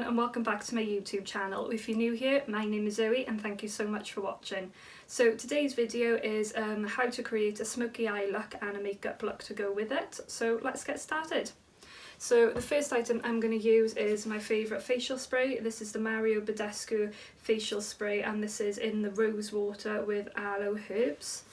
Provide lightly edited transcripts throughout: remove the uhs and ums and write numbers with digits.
and welcome back to my YouTube channel. If you're new here, my name is Zoe and thank you so much for watching. So today's video is how to create a smoky eye look and a makeup look to go with it. So let's get started. So the first item I'm going to use is my favourite facial spray. This is the Mario Badescu facial spray and this is in the rose water with aloe herbs.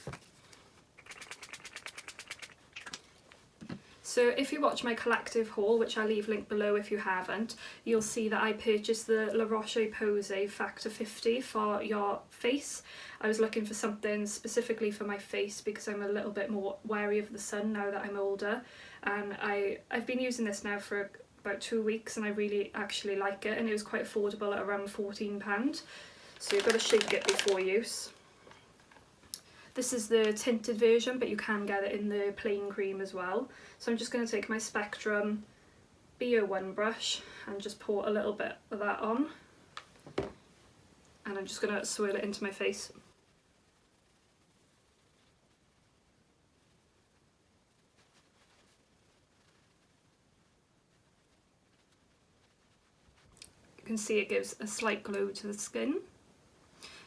So if you watch my collective haul, which I'll leave linked below if you haven't, you'll see that I purchased the La Roche-Posay Factor 50 for your face. I was looking for something specifically for my face because I'm a little bit more wary of the sun now that I'm older, and I've been using this now for about 2 weeks and I really actually like it, and it was quite affordable at around £14. So you've got to shake it before use. This is the tinted version, but you can get it in the plain cream as well. So I'm just going to take my Spectrum BO1 brush and just pour a little bit of that on. And I'm just going to swirl it into my face. You can see it gives a slight glow to the skin.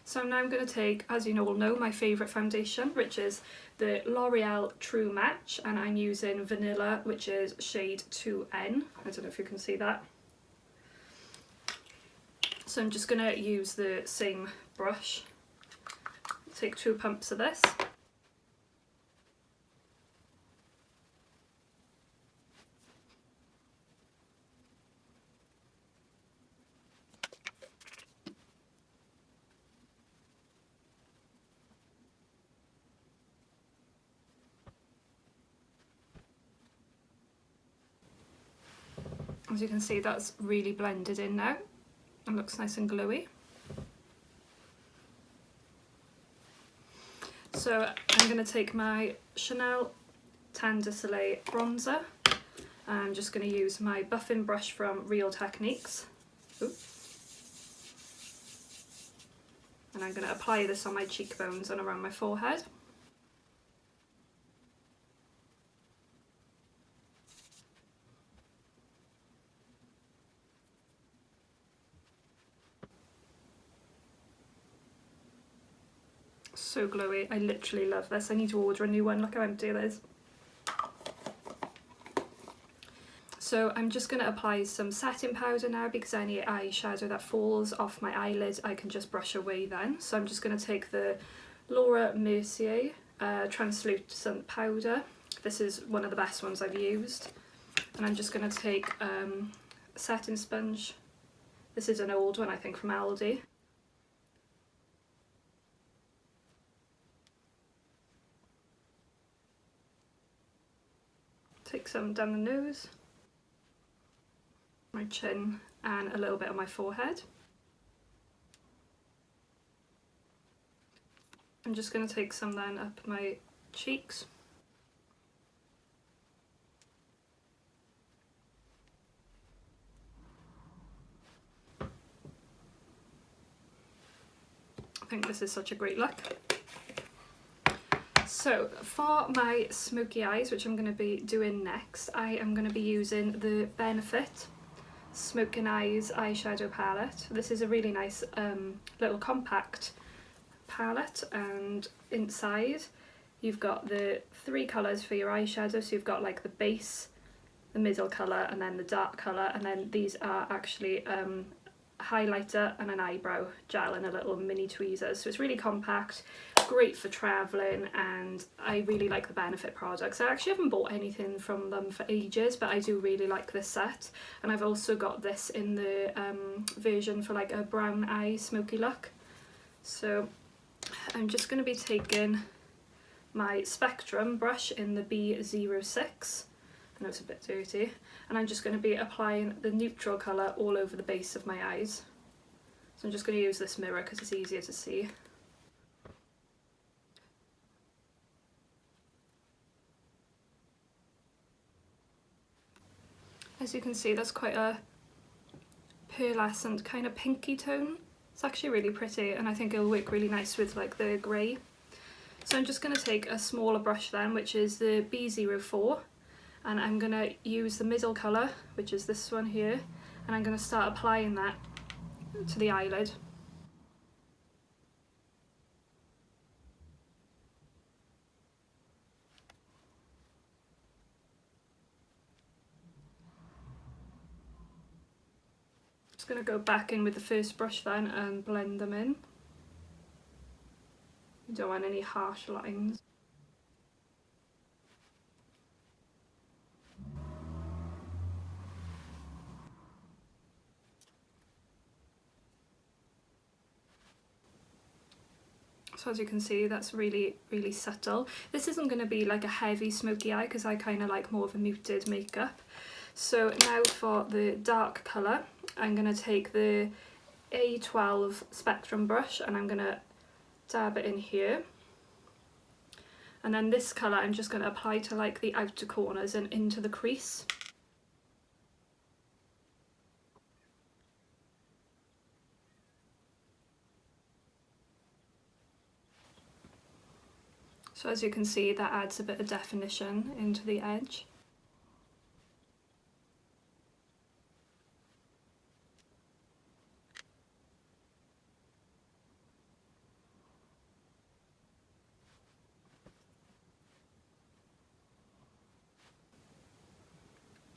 So now I'm going to take, as you all know, my favourite foundation, which is the L'Oreal True Match, and I'm using Vanilla, which is shade 2N. I don't know if you can see that. So I'm just going to use the same brush, take 2 pumps of this. As you can see, that's really blended in now and looks nice and glowy. So I'm going to take my Chanel Tan de Soleil bronzer. I'm just going to use my buffing brush from Real Techniques. And I'm going to apply this on my cheekbones and around my forehead. So glowy, I literally love this. I need to order a new one, look how empty it is. So I'm just going to apply some setting powder now, because any eyeshadow that falls off my eyelid I can just brush away then. So I'm just going to take the Laura Mercier translucent powder. This is one of the best ones I've used. And I'm just going to take a setting sponge. This is an old one, I think, from Aldi. Take some down the nose, my chin, and a little bit on my forehead. I'm just going to take some then up my cheeks. I think this is such a great look. So for my smoky eyes, which I'm going to be doing next, I am going to be using the Benefit Smoking Eyes eyeshadow palette. This is a really nice little compact palette, and inside you've got the 3 colours for your eyeshadow. So you've got like the base, the middle colour, and then the dark colour, and then these are actually highlighter and an eyebrow gel and a little mini tweezers. So it's really compact, great for travelling, and I really like the Benefit products. I actually haven't bought anything from them for ages, but I do really like this set, and I've also got this in the version for like a brown eye smoky look. So I'm just going to be taking my Spectrum brush in the B06. I know it's a bit dirty, and I'm just going to be applying the neutral colour all over the base of my eyes. So I'm just going to use this mirror because it's easier to see. As you can see, that's quite a pearlescent kind of pinky tone. It's actually really pretty, and I think it'll work really nice with like the grey. So I'm just going to take a smaller brush then, which is the B04. And I'm going to use the middle colour, which is this one here, and I'm going to start applying that to the eyelid. Just going to go back in with the first brush then and blend them in. You don't want any harsh lines. So as you can see, that's really, really subtle. This isn't going to be like a heavy smoky eye because I kind of like more of a muted makeup. So now for the dark colour, I'm going to take the A12 Spectrum brush and I'm going to dab it in here. And then this colour I'm just going to apply to like the outer corners and into the crease. So as you can see, that adds a bit of definition into the edge.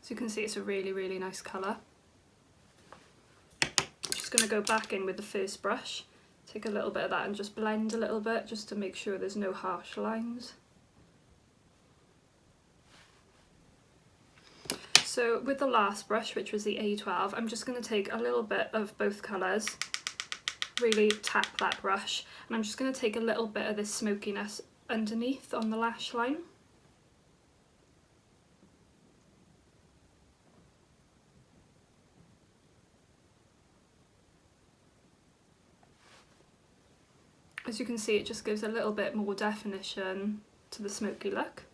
So you can see it's a really, really nice colour. Just going to go back in with the first brush, take a little bit of that and just blend a little bit just to make sure there's no harsh lines. So with the last brush, which was the A12, I'm just going to take a little bit of both colours, really tap that brush, and I'm just going to take a little bit of this smokiness underneath on the lash line. As you can see, it just gives a little bit more definition to the smoky look.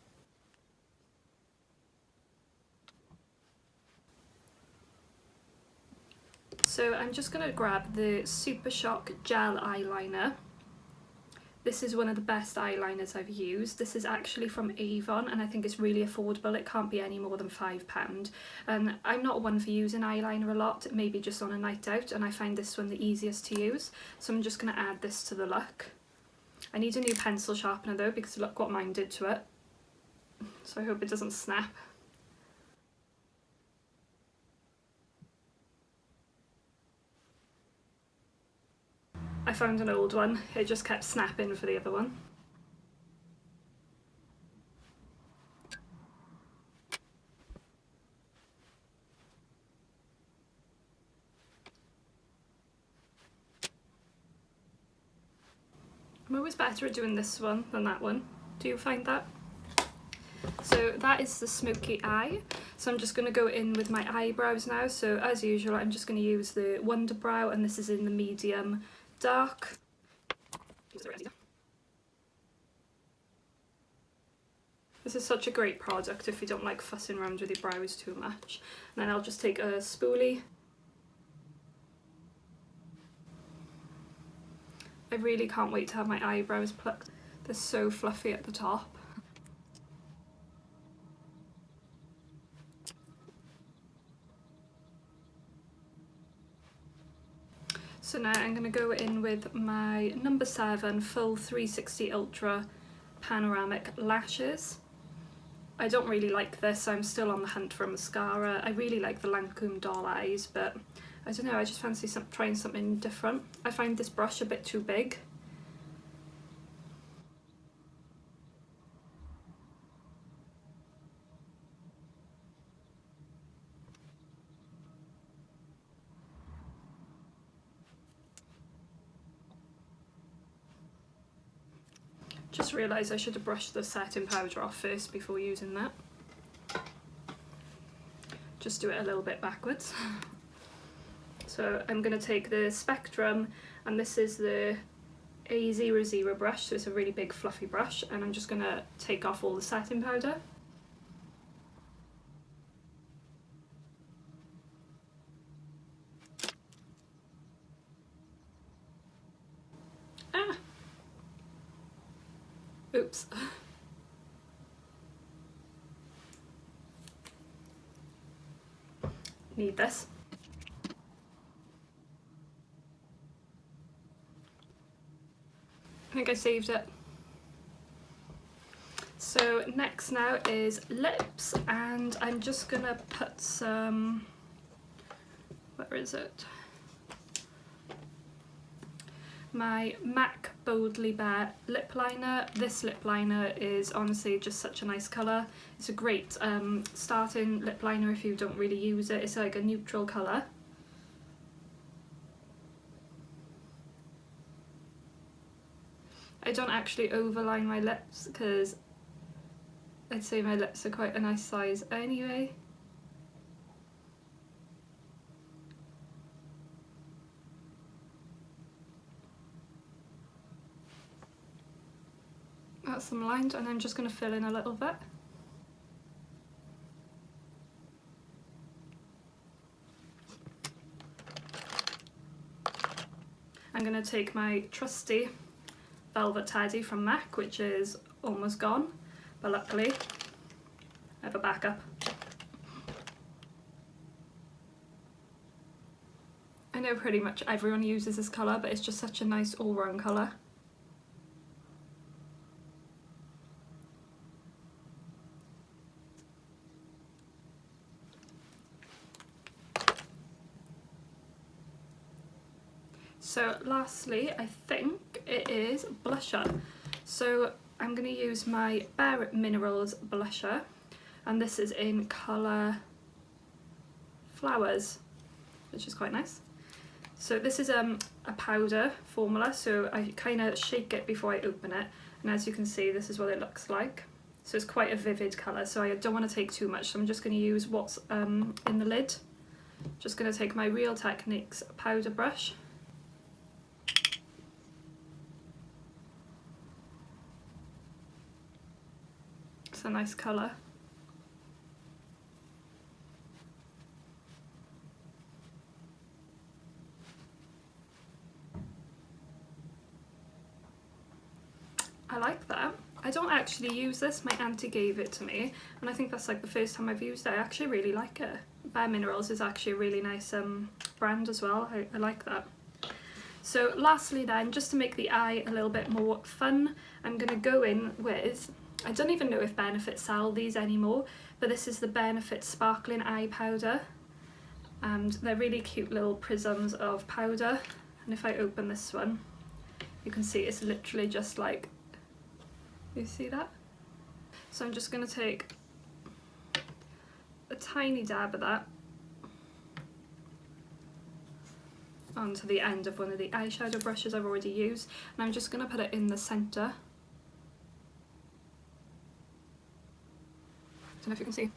So I'm just going to grab the Super Shock Gel Eyeliner. This is one of the best eyeliners I've used. This is actually from Avon and I think it's really affordable. It can't be any more than £5. And I'm not one for using eyeliner a lot, maybe just on a night out, and I find this one the easiest to use. So I'm just going to add this to the look. I need a new pencil sharpener though, because look what mine did to it. So I hope it doesn't snap. I found an old one, it just kept snapping for the other one. I'm always better at doing this one than that one. Do you find that? So that is the smoky eye. So I'm just going to go in with my eyebrows now. So as usual, I'm just going to use the Wonder Brow, and this is in the medium dark. This is such a great product if you don't like fussing around with your brows too much. And then I'll just take a spoolie. I really can't wait to have my eyebrows plucked. They're so fluffy at the top. So now I'm going to go in with my number 7 Full 360 Ultra Panoramic Lashes. I don't really like this, I'm still on the hunt for a mascara. I really like the Lancome doll eyes, but I don't know, I just fancy trying something different. I find this brush a bit too big. Just realised I should have brushed the setting powder off first before using that. Just do it a little bit backwards. So I'm going to take the Spectrum, and this is the A00 brush, so it's a really big fluffy brush, and I'm just going to take off all the setting powder. Ah! Oops. Need this. think I saved it. So next now is lips, and I'm just gonna put some, where is it? My MAC Boldly Bare lip liner. This lip liner is honestly just such a nice colour. It's a great starting lip liner if you don't really use it. It's like a neutral colour. I don't actually overline my lips because I'd say my lips are quite a nice size anyway. That's some lines, and I'm just going to fill in a little bit. I'm going to take my trusty Velvet Teddy from MAC, which is almost gone, but luckily I have a backup. I know pretty much everyone uses this colour, but it's just such a nice all-round colour. So lastly, I think it is blusher. So I'm going to use my Bare Minerals blusher, and this is in colour Flowers, which is quite nice. So this is a powder formula, so I kind of shake it before I open it, and as you can see, this is what it looks like. So it's quite a vivid colour, so I don't want to take too much, so I'm just going to use what's in the lid. Just going to take my Real Techniques powder brush. It's a nice colour. I like that. I don't actually use this, my auntie gave it to me, and I think that's like the first time I've used it. I actually really like it. Bare Minerals is actually a really nice brand as well. I like that. So lastly then, just to make the eye a little bit more fun, I'm going to go in with, I don't even know if Benefit sell these anymore, but this is the Benefit Sparkling Eye Powder, and they're really cute little prisms of powder, and if I open this one, you can see it's literally just like, you see that? So I'm just going to take a tiny dab of that onto the end of one of the eyeshadow brushes I've already used, and I'm just going to put it in the centre. I don't know if you can see.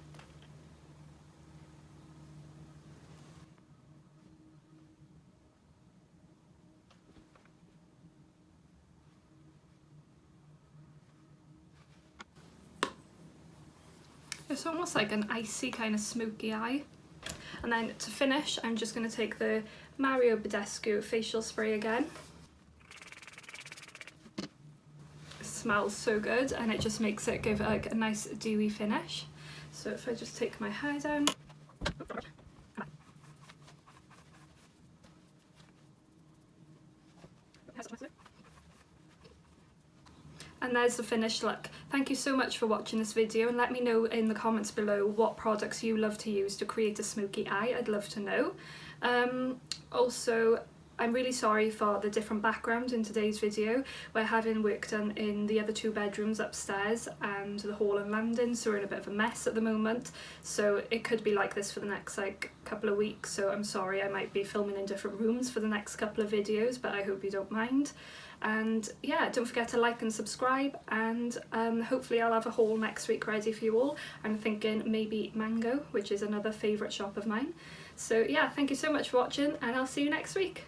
It's almost like an icy kind of smoky eye. And then to finish, I'm just going to take the Mario Badescu facial spray again. It smells so good, and it just makes it give like a nice dewy finish. So if I just take my hair down. And there's the finished look. Thank you so much for watching this video, and let me know in the comments below what products you love to use to create a smoky eye. I'd love to know. Also, I'm really sorry for the different background in today's video. We're having work done in the other two bedrooms upstairs and the hall and landing, so we're in a bit of a mess at the moment. So it could be like this for the next like couple of weeks, so I'm sorry. I might be filming in different rooms for the next couple of videos, but I hope you don't mind. And yeah, don't forget to like and subscribe, and hopefully I'll have a haul next week ready for you all. I'm thinking maybe Mango, which is another favourite shop of mine. So yeah, thank you so much for watching, and I'll see you next week.